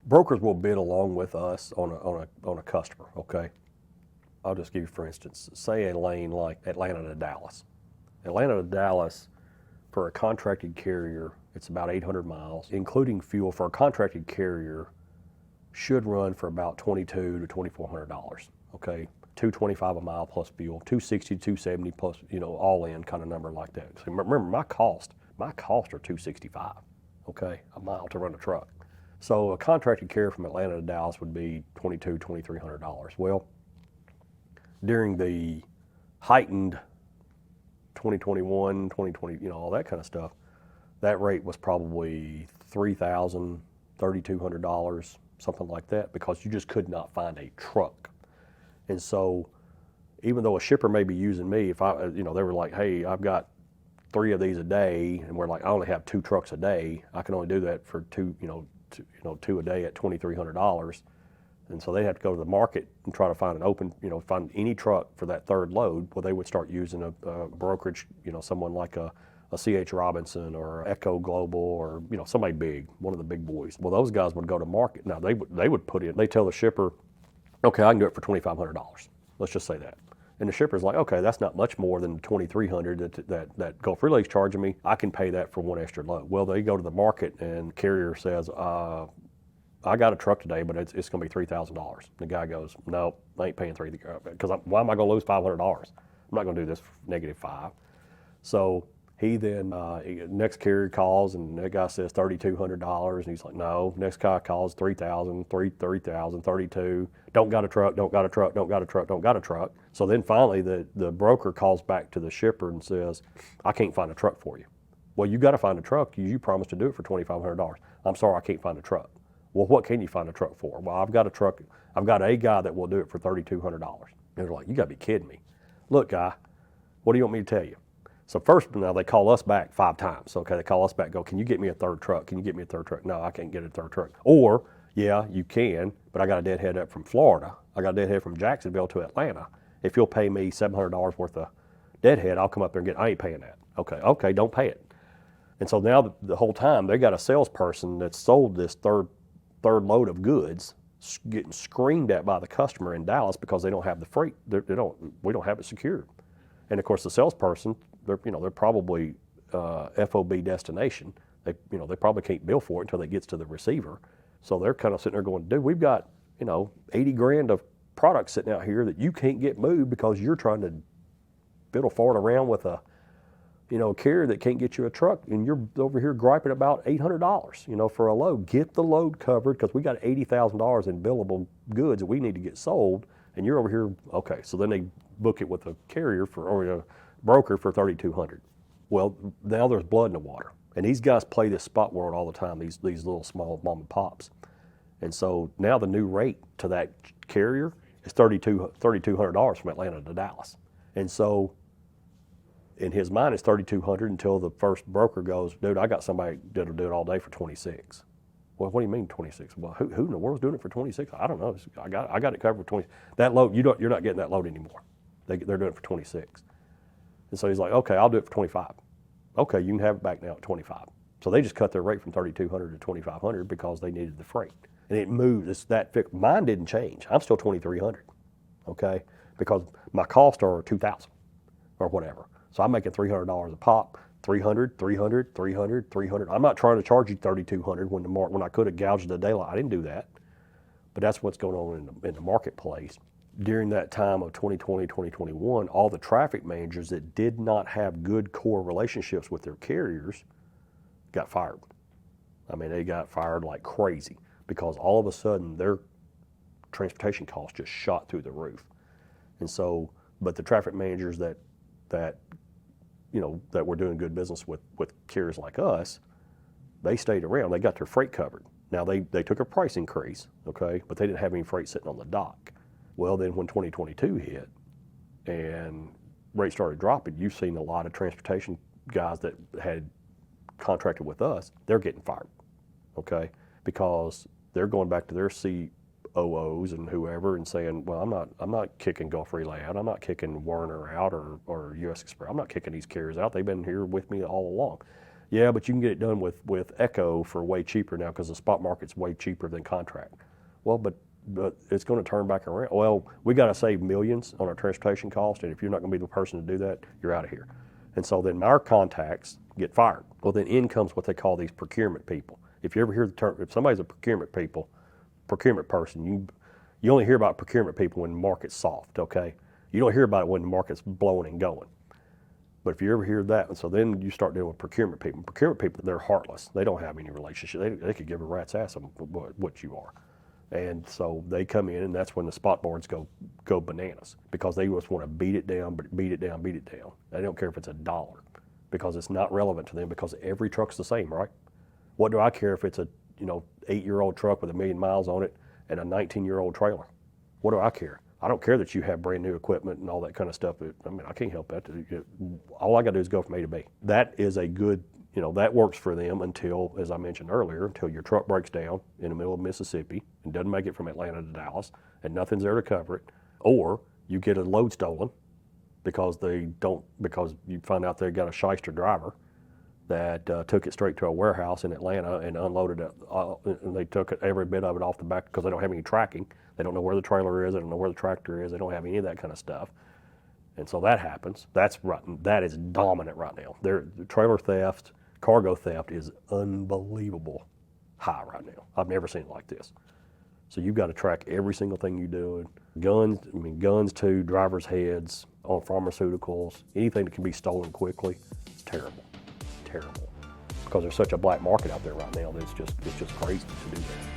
Brokers will bid along with us on a customer, okay? I'll just give you, for instance, say a lane like Atlanta to Dallas. Atlanta to Dallas, for a contracted carrier, it's about 800 miles, including fuel for a contracted carrier, should run for about $2,200 to $2,400, okay? 225 a mile plus fuel, 260, 270 plus, all in kind of number like that. So remember, my costs are 265, okay, a mile to run a truck. So a contracted carrier from Atlanta to Dallas would be $2,200, $2,300. Well, during the heightened 2021, 2020, all that kind of stuff, that rate was probably $3,000, $3,200, something like that, because you just could not find a truck. And so even though a shipper may be using me, if they were like, hey, I've got 3 of these a day, and we're like, I only have 2 trucks a day, I can only do that for 2 a day at $2,300. And so they have to go to the market and try to find find any truck for that third load. Well, they would start using a brokerage, someone like a C.H. Robinson or Echo Global or, somebody big, one of the big boys. Well, those guys would go to market. Now, they would put in, they tell the shipper, okay, I can do it for $2,500. Let's just say that. And the shipper's like, okay, that's not much more than $2,300 that Gulf Relay's charging me. I can pay that for 1 extra load. Well, they go to the market and the carrier says, I got a truck today, but it's going to be $3,000. The guy goes, no, I ain't paying $3,000 because why am I going to lose $500? I'm not going to do this for -5. So he then, next carrier calls and that guy says $3,200 and he's like, no. Next guy calls $3,000, $3,000, $32,000. Don't got a truck, don't got a truck, don't got a truck, don't got a truck. So then finally the broker calls back to the shipper and says, I can't find a truck for you. Well, you got to find a truck. You promised to do it for $2,500. I'm sorry, I can't find a truck. Well, what can you find a truck for? Well, I've got a truck. I've got a guy that will do it for $3,200. They're like, you got to be kidding me. Look, guy, what do you want me to tell you? So first, now they call us back 5 times. Okay, they call us back, go, can you get me a third truck? Can you get me a third truck? No, I can't get a third truck. Or, yeah, you can, but I got a deadhead up from Florida. I got a deadhead from Jacksonville to Atlanta. If you'll pay me $700 worth of deadhead, I'll come up there and I ain't paying that. Okay, don't pay it. And so now the whole time they got a salesperson that's sold this third load of goods getting screamed at by the customer in Dallas because they don't have the freight. We don't have it secured. And of course the salesperson, they're probably FOB destination. They probably can't bill for it until it gets to the receiver. So they're kind of sitting there going, dude, we've got 80 grand of product sitting out here that you can't get moved because you're trying to fiddle forward around with a carrier that can't get you a truck, and you're over here griping about $800, for a load. Get the load covered because we got $80,000 in billable goods that we need to get sold, and you're over here. Okay, so then they book it with a carrier or a broker for $3,200. Well, now there's blood in the water, and these guys play this spot world all the time. These little small mom and pops, and so now the new rate to that carrier is $3,200 from Atlanta to Dallas, and so. In his mind, it's $3,200 until the first broker goes, dude, I got somebody that'll do it all day for 26. Well, what do you mean 26? Well, who in the world's doing it for 26? I don't know. I got it covered for 20. That load, you're not getting that load anymore. They're doing it for 26. And so he's like, okay, I'll do it for 25. Okay, you can have it back now at 25. So they just cut their rate from $3,200 to $2,500 because they needed the freight. And it moved. It's that fixed. Mine didn't change. I'm still $2,300, okay, because my costs are $2,000 or whatever. So I'm making $300 a pop, $300, $300, $300, $300. I'm not trying to charge you $3,200 when I could have gouged the daylight. I didn't do that. But that's what's going on in the marketplace. During that time of 2020, 2021, all the traffic managers that did not have good core relationships with their carriers got fired. I mean, they got fired like crazy because all of a sudden their transportation costs just shot through the roof. And so, but the traffic managers that were doing good business with carriers like us, they stayed around. They got their freight covered. Now they took a price increase, okay, but they didn't have any freight sitting on the dock. Well, then when 2022 hit and rates started dropping, you've seen a lot of transportation guys that had contracted with us, they're getting fired, okay, because they're going back to their COOs and whoever and saying, well, I'm not kicking Gulf Relay out. I'm not kicking Werner out or US Express. I'm not kicking these carriers out. They've been here with me all along. Yeah, but you can get it done with Echo for way cheaper now because the spot market's way cheaper than contract. Well, but it's going to turn back around. Well, we got to save millions on our transportation cost, and if you're not going to be the person to do that, you're out of here. And so then our contacts get fired. Well, then in comes what they call these procurement people. If you ever hear the term, if somebody's a procurement person, you only hear about procurement people when the market's soft, okay? You don't hear about it when the market's blowing and going. But if you ever hear that, and so then you start dealing with procurement people. Procurement people, they're heartless. They don't have any relationship. They could give a rat's ass on what you are. And so they come in, and that's when the spot boards go bananas because they just want to beat it down, beat it down, beat it down. They don't care if it's $1 because it's not relevant to them because every truck's the same, right? What do I care if it's a 8-year-old truck with 1 million miles on it and a 19-year-old trailer? What do I care? I don't care that you have brand new equipment and all that kind of stuff. I mean, I can't help that. All I got to do is go from A to B. That is a good, that works for them until, as I mentioned earlier, until your truck breaks down in the middle of Mississippi and doesn't make it from Atlanta to Dallas and nothing's there to cover it, or you get a load stolen because you find out they got a shyster driver that took it straight to a warehouse in Atlanta and unloaded it, and they took every bit of it off the back because they don't have any tracking. They don't know where the trailer is. They don't know where the tractor is. They don't have any of that kind of stuff. And so that happens. That is dominant right now. The trailer theft, cargo theft is unbelievable high right now. I've never seen it like this. So you've got to track every single thing you do. Guns too, driver's heads, on pharmaceuticals, anything that can be stolen quickly. It's terrible, terrible. Because there's such a black market out there right now that it's just crazy to do that.